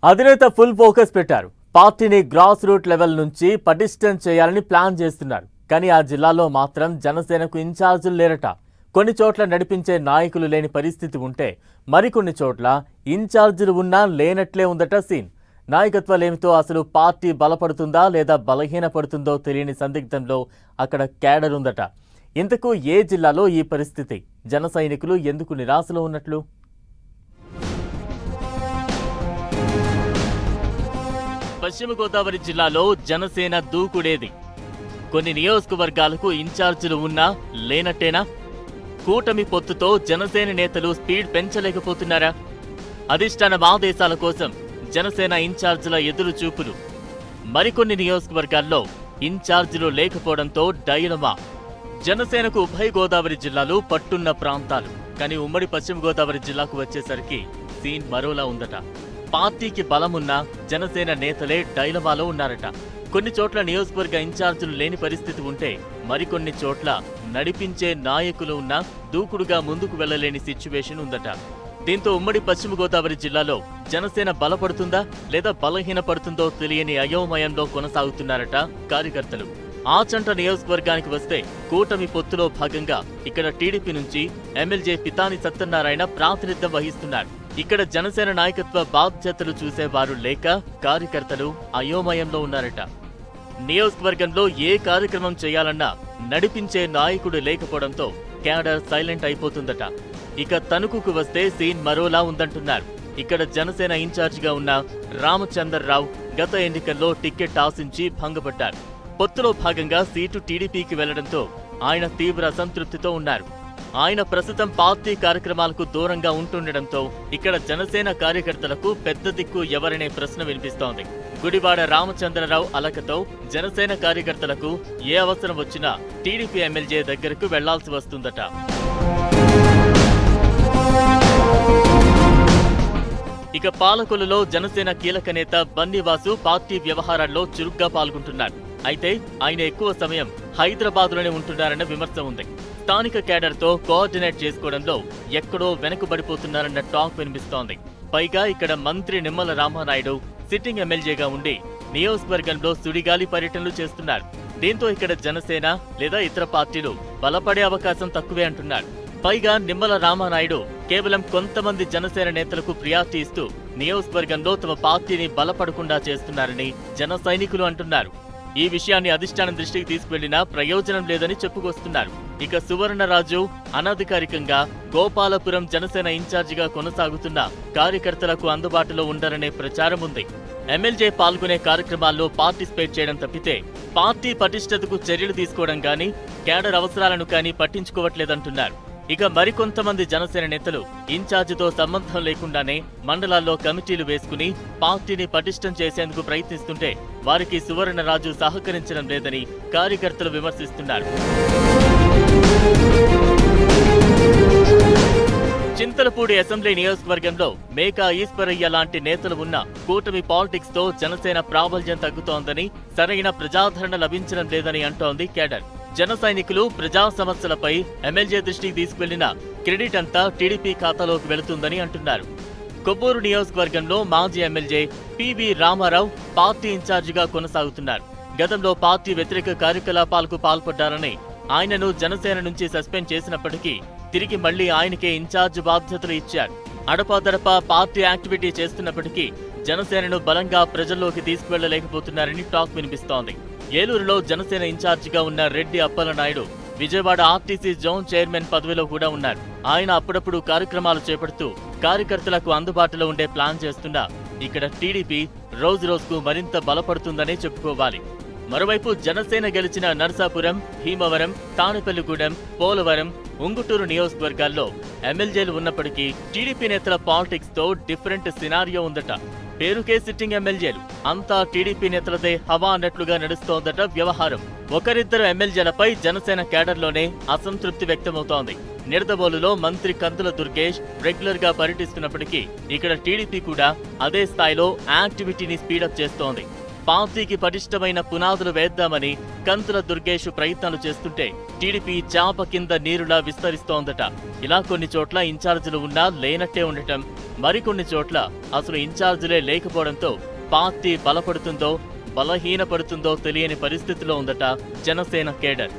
అధినేత full focus పెట్టారు. పార్టీని గ్రాస్ రూట్ లెవెల్ నుంచి పటిష్టం చేయాలని ప్లాన్ చేస్తున్నారు. కానీ ఆ జిల్లాలో మాత్రం జనసేనకు ఇన్ఛార్జీలు లేరట. కొన్ని చోట్ల నడిపించే నాయకులు లేని పరిస్థితి ఉంటే మరికొన్ని చోట్ల ఇన్ఛార్జీలు ఉన్నా లేనట్లే ఉందట సీన్. నాయకత్వాలేమితో అసలు పార్టీ బలపడుతుందా లేదా బలహీనపడుతుందో తెలియని సందిగ్ధంలో అక్కడ క్యాడర్ ఉందట. ఇంతకు ఏ జిల్లాలో ఈ పరిస్థితి? జన సైనికులు ఎందుకు నిరాశలో ఉన్నట్లు? పశ్చిమ గోదావరి జిల్లాలో జనసేన దూకుడేది. కొన్ని నియోజకవర్గాలకు ఇన్ఛార్జీలు ఉన్నా లేనట్టేనా? కూటమి పొత్తుతో జనసేన నేతలు స్పీడ్ పెంచలేకపోతున్నారా? అధిష్టానం ఆదేశాల కోసం జనసేన ఇన్ఛార్జీల ఎదురు చూపులు. మరికొన్ని నియోజకవర్గాల్లో ఇన్ఛార్జీలు లేకపోవడంతో డైలమా. జనసేనకు ఉభయ గోదావరి జిల్లాలు పట్టున్న ప్రాంతాలు. కానీ ఉమ్మడి పశ్చిమ గోదావరి జిల్లాకు వచ్చేసరికి సీన్ మరోలా ఉందట. పార్టీకి బలమున్న జనసేన నేతలే డైలమాలో ఉన్నారట. కొన్ని చోట్ల నియోజకవర్గ ఇన్ఛార్జీలు లేని పరిస్థితి ఉంటే మరికొన్ని చోట్ల నడిపించే నాయకులు ఉన్నా దూకుడుగా ముందుకు వెళ్లలేని సిచ్యువేషన్ ఉందట. దీంతో ఉమ్మడి పశ్చిమ గోదావరి జిల్లాలో జనసేన బలపడుతుందా లేదా బలహీనపడుతుందో తెలియని అయోమయంలో కొనసాగుతున్నారట కార్యకర్తలు. ఆచంట నియోజకవర్గానికి వస్తే కూటమి పొత్తులో భాగంగా ఇక్కడ టీడీపీ నుంచి ఎమ్మెల్యే పితాని సత్యనారాయణ ప్రాతినిధ్యం వహిస్తున్నారు. ఇక్కడ జనసేన నాయకత్వ బాధ్యతలు చూసేవారు లేక కార్యకర్తలు అయోమయంలో ఉన్నారట. నియోజకవర్గంలో ఏ కార్యక్రమం చేయాలన్నా నడిపించే నాయకుడు లేకపోవడంతో క్యాడర్ సైలెంట్ అయిపోతుందట. ఇక తణుకుకు వస్తే సీన్ మరోలా ఉందంటున్నారు. ఇక్కడ జనసేన ఇన్ఛార్జిగా ఉన్న రామచంద్రరావు గత ఎన్నికల్లో టికెట్ ఆశించి భంగపడ్డారు. పొత్తులో భాగంగా సీటు టీడీపీకి వెళ్లడంతో ఆయన తీవ్ర అసంతృప్తితో ఉన్నారు. ఆయన ప్రస్తుతం పార్టీ కార్యక్రమాలకు దూరంగా ఉంటుండటంతో ఇక్కడ జనసేన కార్యకర్తలకు పెద్ద దిక్కు ఎవరనే ప్రశ్న వినిపిస్తోంది. గుడివాడ రామచంద్రరావు అలకతో జనసేన కార్యకర్తలకు ఏ అవసరం వచ్చినా టీడీపీ ఎమ్మెల్యే దగ్గరకు వెళ్లాల్సి వస్తుందట. ఇక పాలకొల్లులో జనసేన కీలక నేత బన్నీవాసు పార్టీ వ్యవహారాల్లో చురుగ్గా పాల్గొంటున్నారు. అయితే ఆయన ఎక్కువ సమయం హైదరాబాద్లోనే ఉంటున్నారన్న విమర్శ ఉంది. స్థానిక క్యాడర్తో కోఆర్డినేట్ చేసుకోవడంలో ఎక్కడో వెనుకబడిపోతున్నారన్న టాక్ వినిపిస్తోంది. పైగా ఇక్కడ మంత్రి నిమ్మల రామానాయుడు సిట్టింగ్ ఎమ్మెల్యేగా ఉండి నియోజకవర్గంలో సుడిగాలి పర్యటనలు చేస్తున్నారు. దీంతో ఇక్కడ జనసేన లేదా ఇతర పార్టీలు బలపడే అవకాశం తక్కువే అంటున్నారు. పైగా నిమ్మల రామానాయుడు కేవలం కొంతమంది జనసేన నేతలకు ప్రియారిటీ ఇస్తూ నియోజకవర్గంలో తమ పార్టీని బలపడకుండా చేస్తున్నారని జన సైనికులు అంటున్నారు. ఈ విషయాన్ని అధిష్టానం దృష్టికి తీసుకువెళ్లినా ప్రయోజనం లేదని చెప్పుకొస్తున్నారు. ఇక సువర్ణరాజు అనధికారికంగా గోపాలపురం జనసేన ఇన్ఛార్జిగా కొనసాగుతున్న కార్యకర్తలకు అందుబాటులో ఉండరనే ప్రచారం ఉంది. ఎమ్మెల్యే పాల్గొనే కార్యక్రమాల్లో పార్టిసిపేట్ చేయడం తప్పితే పార్టీ పటిష్టతకు చర్యలు తీసుకోవడం గానీ క్యాడర్ అవసరాలను కానీ పట్టించుకోవట్లేదంటున్నారు. ఇక మరికొంతమంది జనసేన నేతలు ఇన్ఛార్జితో సంబంధం లేకుండానే మండలాల్లో కమిటీలు వేసుకుని పార్టీని పటిష్టం చేసేందుకు ప్రయత్నిస్తుంటే వారికి సువర్ణరాజు సహకరించడం లేదని కార్యకర్తలు విమర్శిస్తున్నారు. చింతలపూడి అసెంబ్లీ నియోజకవర్గంలో మేకా ఈశ్వరయ్య లాంటి నేతలు ఉన్న కూటమి పాలిటిక్స్ తో జనసేన ప్రాబల్యం తగ్గుతోందని, సరైన ప్రజాదరణ లభించడం లేదని అంటోంది క్యాడర్. జన సైనికులు ప్రజా సమస్యలపై ఎమ్మెల్యే దృష్టికి తీసుకువెళ్లిన క్రెడిట్ అంతా టీడీపీ ఖాతాలోకి వెళుతుందని అంటున్నారు. కొవ్వూరు నియోజకవర్గంలో మాజీ ఎమ్మెల్యే పివి రామారావు పార్టీ ఇన్ఛార్జిగా కొనసాగుతున్నారు. గతంలో పార్టీ వ్యతిరేక కార్యకలాపాలకు పాల్పడ్డారని ఆయనను జనసేన నుంచి సస్పెండ్ చేసినప్పటికీ తిరిగి మళ్లీ ఆయనకే ఇన్ఛార్జ్ బాధ్యతలు ఇచ్చారు. అడపాదడపా పార్టీ యాక్టివిటీ చేస్తున్నప్పటికీ జనసేనను బలంగా ప్రజల్లోకి తీసుకువెళ్లలేకపోతున్నారని టాక్ వినిపిస్తోంది. ఏలూరులో జనసేన ఇన్ఛార్జిగా ఉన్న Reddy Appalanaidu Vijayawada RTC zone chairman పదవిలో కూడా ఉన్నారు. ఆయన అప్పుడప్పుడు కార్యక్రమాలు చేపడుతూ కార్యకర్తలకు అందుబాటులో ఉండే ప్లాన్ చేస్తున్నా ఇక్కడ టీడీపీ రోజురోజుకు మరింత బలపడుతుందనే చెప్పుకోవాలి. మరోవైపు జనసేన గెలిచిన నరసాపురం, భీమవరం, తాడేపల్లిగూడెం, పోలవరం, ఉంగుటూరు నియోజకవర్గాల్లో ఎమ్మెల్యేలు ఉన్నప్పటికీ టీడీపీ నేతల పాలిటిక్స్ తో డిఫరెంట్ సినారియో ఉందట. పేరుకే సిట్టింగ్ ఎమ్మెల్యేలు, అంతా టీడీపీ నేతలదే హవా అన్నట్లుగా నడుస్తోందట వ్యవహారం. ఒకరిద్దరు ఎమ్మెల్యేలపై జనసేన క్యాడర్లోనే అసంతృప్తి వ్యక్తమవుతోంది. నిడదవోలులో మంత్రి కందుల దుర్గేష్ రెగ్యులర్ గా పర్యటిస్తున్నప్పటికీ ఇక్కడ టీడీపీ కూడా అదే స్థాయిలో యాక్టివిటీని స్పీడప్ చేస్తోంది. పార్టీకి పటిష్టమైన పునాదులు వేద్దామని కంతుల దుర్గేష్ ప్రయత్నాలు చేస్తుంటే టీడీపీ చాప కింద నీరులా విస్తరిస్తోందట. ఇలా కొన్ని చోట్ల ఇన్ఛార్జీలు ఉన్నా లేనట్టే ఉండటం, మరికొన్ని చోట్ల అసలు ఇన్ఛార్జీలే లేకపోవడంతో పార్టీ బలపడుతుందో బలహీనపడుతుందో తెలియని పరిస్థితిలో ఉందట జనసేన కేడర్.